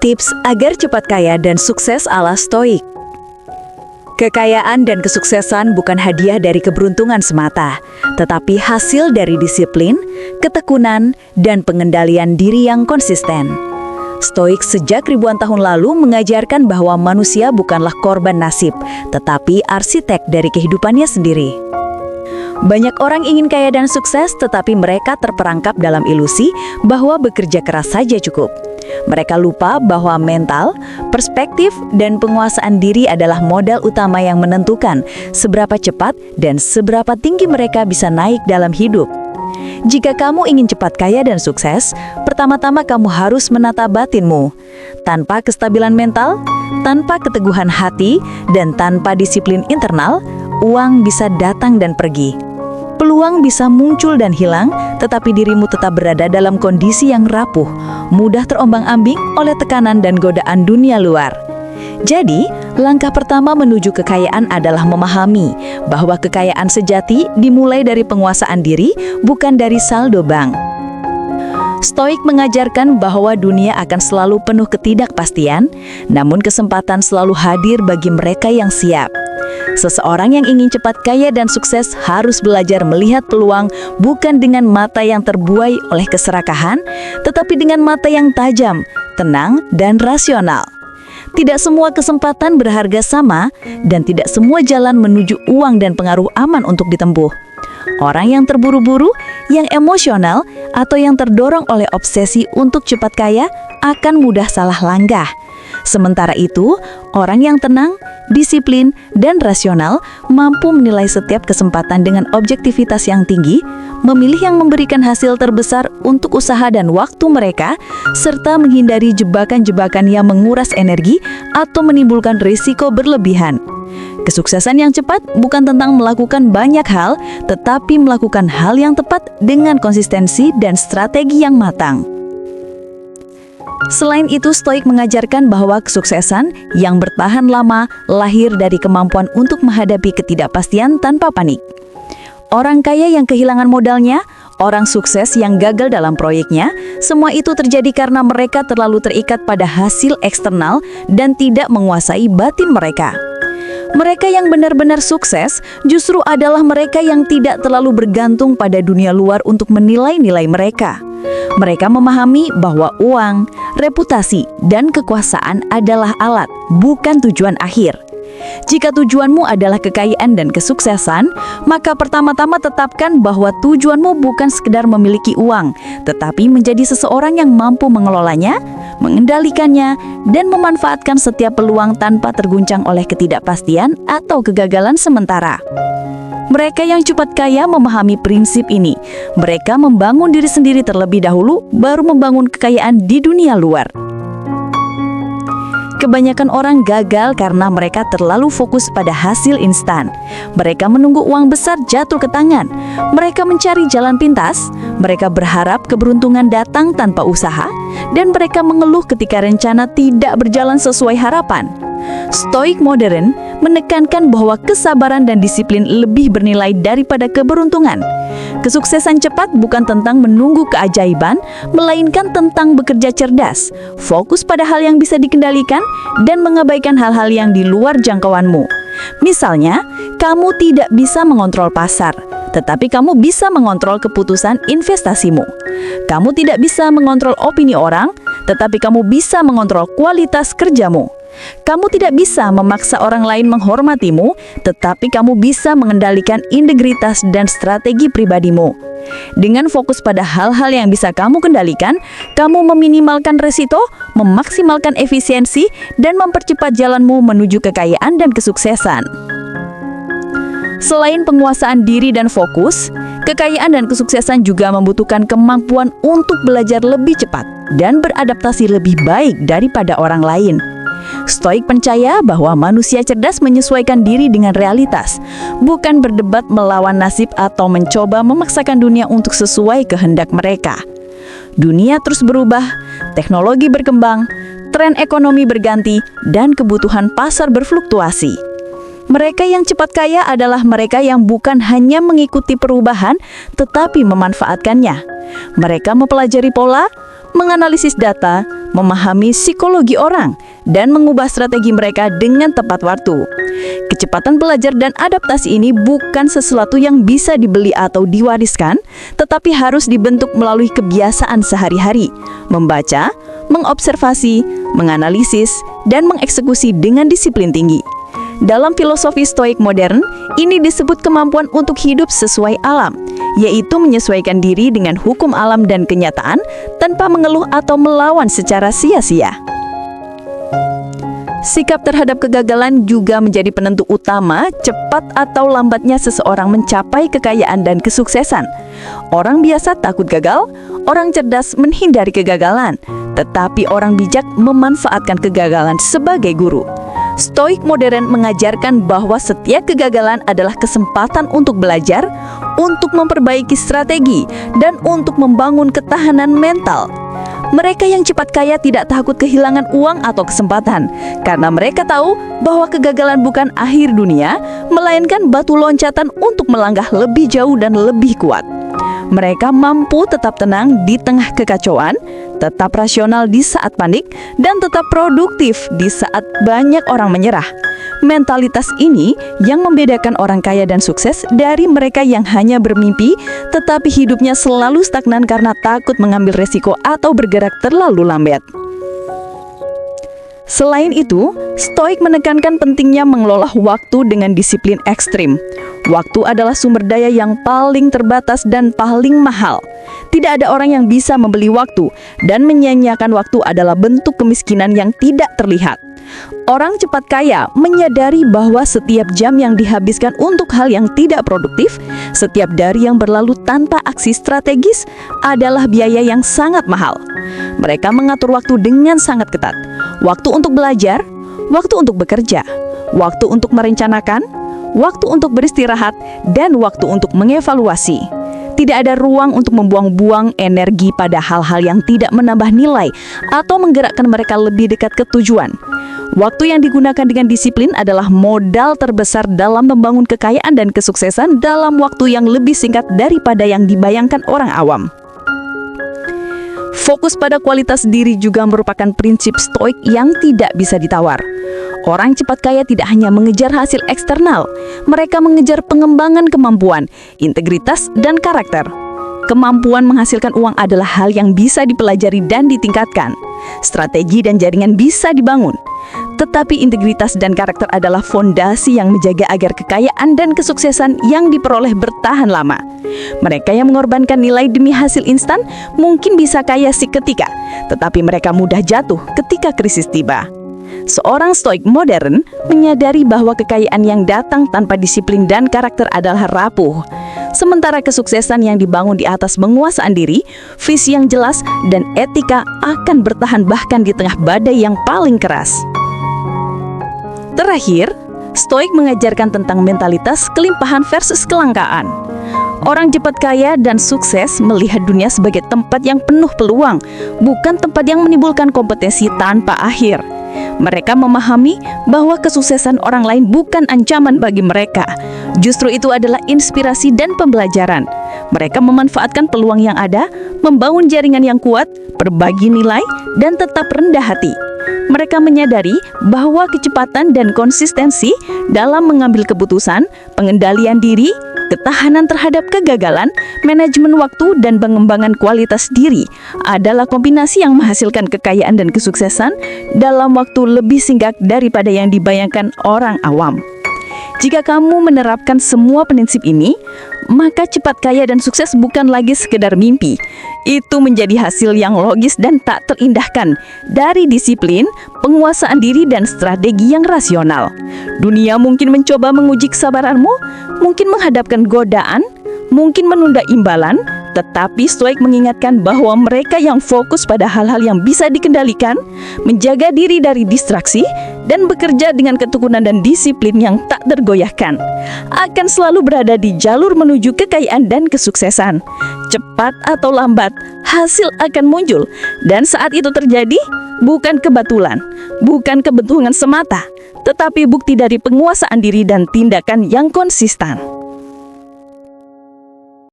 Tips agar cepat kaya dan sukses ala Stoik. Kekayaan dan kesuksesan bukan hadiah dari keberuntungan semata, tetapi hasil dari disiplin, ketekunan, dan pengendalian diri yang konsisten. Stoik sejak ribuan tahun lalu mengajarkan bahwa manusia bukanlah korban nasib, tetapi arsitek dari kehidupannya sendiri. Banyak orang ingin kaya dan sukses, tetapi mereka terperangkap dalam ilusi bahwa bekerja keras saja cukup. Mereka lupa bahwa mental, perspektif, dan penguasaan diri adalah modal utama yang menentukan seberapa cepat dan seberapa tinggi mereka bisa naik dalam hidup. Jika kamu ingin cepat kaya dan sukses, pertama-tama kamu harus menata batinmu. Tanpa kestabilan mental, tanpa keteguhan hati, dan tanpa disiplin internal, uang bisa datang dan pergi. Peluang bisa muncul dan hilang, tetapi dirimu tetap berada dalam kondisi yang rapuh, mudah terombang-ambing oleh tekanan dan godaan dunia luar. Jadi, langkah pertama menuju kekayaan adalah memahami bahwa kekayaan sejati dimulai dari penguasaan diri, bukan dari saldo bank. Stoik mengajarkan bahwa dunia akan selalu penuh ketidakpastian, namun kesempatan selalu hadir bagi mereka yang siap. Seseorang yang ingin cepat kaya dan sukses harus belajar melihat peluang bukan dengan mata yang terbuai oleh keserakahan, tetapi dengan mata yang tajam, tenang, dan rasional. Tidak semua kesempatan berharga sama, dan tidak semua jalan menuju uang dan pengaruh aman untuk ditempuh. Orang yang terburu-buru, yang emosional, atau yang terdorong oleh obsesi untuk cepat kaya akan mudah salah langkah. Sementara itu, orang yang tenang, disiplin, dan rasional mampu menilai setiap kesempatan dengan objektivitas yang tinggi, memilih yang memberikan hasil terbesar untuk usaha dan waktu mereka, serta menghindari jebakan-jebakan yang menguras energi atau menimbulkan risiko berlebihan. Kesuksesan yang cepat bukan tentang melakukan banyak hal, tetapi melakukan hal yang tepat dengan konsistensi dan strategi yang matang. Selain itu, Stoik mengajarkan bahwa kesuksesan yang bertahan lama lahir dari kemampuan untuk menghadapi ketidakpastian tanpa panik. Orang kaya yang kehilangan modalnya, orang sukses yang gagal dalam proyeknya, semua itu terjadi karena mereka terlalu terikat pada hasil eksternal dan tidak menguasai batin mereka. Mereka yang benar-benar sukses justru adalah mereka yang tidak terlalu bergantung pada dunia luar untuk menilai nilai mereka. Mereka memahami bahwa uang, reputasi, dan kekuasaan adalah alat, bukan tujuan akhir. Jika tujuanmu adalah kekayaan dan kesuksesan, maka pertama-tama tetapkan bahwa tujuanmu bukan sekedar memiliki uang, tetapi menjadi seseorang yang mampu mengelolanya, mengendalikannya, dan memanfaatkan setiap peluang tanpa terguncang oleh ketidakpastian atau kegagalan sementara. Mereka yang cepat kaya memahami prinsip ini. Mereka membangun diri sendiri terlebih dahulu, baru membangun kekayaan di dunia luar. Kebanyakan orang gagal karena mereka terlalu fokus pada hasil instan. Mereka menunggu uang besar jatuh ke tangan. Mereka mencari jalan pintas. Mereka berharap keberuntungan datang tanpa usaha. Dan mereka mengeluh ketika rencana tidak berjalan sesuai harapan. Stoik modern menekankan bahwa kesabaran dan disiplin lebih bernilai daripada keberuntungan. Kesuksesan cepat bukan tentang menunggu keajaiban, melainkan tentang bekerja cerdas, fokus pada hal yang bisa dikendalikan, dan mengabaikan hal-hal yang di luar jangkauanmu. Misalnya, kamu tidak bisa mengontrol pasar, tetapi kamu bisa mengontrol keputusan investasimu. Kamu tidak bisa mengontrol opini orang, tetapi kamu bisa mengontrol kualitas kerjamu. Kamu tidak bisa memaksa orang lain menghormatimu, tetapi kamu bisa mengendalikan integritas dan strategi pribadimu. Dengan fokus pada hal-hal yang bisa kamu kendalikan, kamu meminimalkan resiko, memaksimalkan efisiensi, dan mempercepat jalanmu menuju kekayaan dan kesuksesan. Selain penguasaan diri dan fokus, kekayaan dan kesuksesan juga membutuhkan kemampuan untuk belajar lebih cepat dan beradaptasi lebih baik daripada orang lain. Stoik percaya bahwa manusia cerdas menyesuaikan diri dengan realitas, bukan berdebat melawan nasib atau mencoba memaksakan dunia untuk sesuai kehendak mereka. Dunia terus berubah, teknologi berkembang, tren ekonomi berganti, dan kebutuhan pasar berfluktuasi. Mereka yang cepat kaya adalah mereka yang bukan hanya mengikuti perubahan, tetapi memanfaatkannya. Mereka mempelajari pola, menganalisis data, memahami psikologi orang, dan mengubah strategi mereka dengan tepat waktu. Kecepatan belajar dan adaptasi ini bukan sesuatu yang bisa dibeli atau diwariskan, tetapi harus dibentuk melalui kebiasaan sehari-hari, membaca, mengobservasi, menganalisis, dan mengeksekusi dengan disiplin tinggi. Dalam filosofi Stoik modern, ini disebut kemampuan untuk hidup sesuai alam, yaitu menyesuaikan diri dengan hukum alam dan kenyataan tanpa mengeluh atau melawan secara sia-sia. Sikap terhadap kegagalan juga menjadi penentu utama cepat atau lambatnya seseorang mencapai kekayaan dan kesuksesan. Orang biasa takut gagal, orang cerdas menghindari kegagalan, tetapi orang bijak memanfaatkan kegagalan sebagai guru. Stoik modern mengajarkan bahwa setiap kegagalan adalah kesempatan untuk belajar, untuk memperbaiki strategi, dan untuk membangun ketahanan mental. Mereka yang cepat kaya tidak takut kehilangan uang atau kesempatan, karena mereka tahu bahwa kegagalan bukan akhir dunia, melainkan batu loncatan untuk melangkah lebih jauh dan lebih kuat. Mereka mampu tetap tenang di tengah kekacauan, tetap rasional di saat panik, dan tetap produktif di saat banyak orang menyerah. Mentalitas ini yang membedakan orang kaya dan sukses dari mereka yang hanya bermimpi, tetapi hidupnya selalu stagnan karena takut mengambil resiko atau bergerak terlalu lambat. Selain itu, Stoik menekankan pentingnya mengelola waktu dengan disiplin ekstrim. Waktu adalah sumber daya yang paling terbatas dan paling mahal. Tidak ada orang yang bisa membeli waktu, dan menyia-nyiakan waktu adalah bentuk kemiskinan yang tidak terlihat. Orang cepat kaya menyadari bahwa setiap jam yang dihabiskan untuk hal yang tidak produktif, setiap hari yang berlalu tanpa aksi strategis adalah biaya yang sangat mahal. Mereka mengatur waktu dengan sangat ketat. Waktu untuk belajar, waktu untuk bekerja, waktu untuk merencanakan, waktu untuk beristirahat, dan waktu untuk mengevaluasi. Tidak ada ruang untuk membuang-buang energi pada hal-hal yang tidak menambah nilai atau menggerakkan mereka lebih dekat ke tujuan. Waktu yang digunakan dengan disiplin adalah modal terbesar dalam membangun kekayaan dan kesuksesan dalam waktu yang lebih singkat daripada yang dibayangkan orang awam. Fokus pada kualitas diri juga merupakan prinsip Stoik yang tidak bisa ditawar. Orang cepat kaya tidak hanya mengejar hasil eksternal, mereka mengejar pengembangan kemampuan, integritas, dan karakter. Kemampuan menghasilkan uang adalah hal yang bisa dipelajari dan ditingkatkan. Strategi dan jaringan bisa dibangun. Tetapi integritas dan karakter adalah fondasi yang menjaga agar kekayaan dan kesuksesan yang diperoleh bertahan lama. Mereka yang mengorbankan nilai demi hasil instan mungkin bisa kaya seketika, tetapi mereka mudah jatuh ketika krisis tiba. Seorang Stoik modern menyadari bahwa kekayaan yang datang tanpa disiplin dan karakter adalah rapuh. Sementara kesuksesan yang dibangun di atas penguasaan diri, visi yang jelas, dan etika akan bertahan bahkan di tengah badai yang paling keras. Terakhir, Stoik mengajarkan tentang mentalitas kelimpahan versus kelangkaan. Orang cepat kaya dan sukses melihat dunia sebagai tempat yang penuh peluang, bukan tempat yang menimbulkan kompetisi tanpa akhir. Mereka memahami bahwa kesuksesan orang lain bukan ancaman bagi mereka. Justru itu adalah inspirasi dan pembelajaran. Mereka memanfaatkan peluang yang ada, membangun jaringan yang kuat, berbagi nilai, dan tetap rendah hati. Mereka menyadari bahwa kecepatan dan konsistensi dalam mengambil keputusan, pengendalian diri, ketahanan terhadap kegagalan, manajemen waktu, dan pengembangan kualitas diri adalah kombinasi yang menghasilkan kekayaan dan kesuksesan dalam waktu lebih singkat daripada yang dibayangkan orang awam. Jika kamu menerapkan semua prinsip ini, maka cepat kaya dan sukses bukan lagi sekedar mimpi. Itu menjadi hasil yang logis dan tak terindahkan dari disiplin, penguasaan diri, dan strategi yang rasional. Dunia mungkin mencoba menguji kesabaranmu, mungkin menghadapkan godaan, mungkin menunda imbalan, tetapi Stoik mengingatkan bahwa mereka yang fokus pada hal-hal yang bisa dikendalikan, menjaga diri dari distraksi, dan bekerja dengan ketekunan dan disiplin yang tak tergoyahkan, akan selalu berada di jalur menuju kekayaan dan kesuksesan. Cepat atau lambat, hasil akan muncul, dan saat itu terjadi, bukan kebetulan, bukan kebetulan semata, tetapi bukti dari penguasaan diri dan tindakan yang konsisten.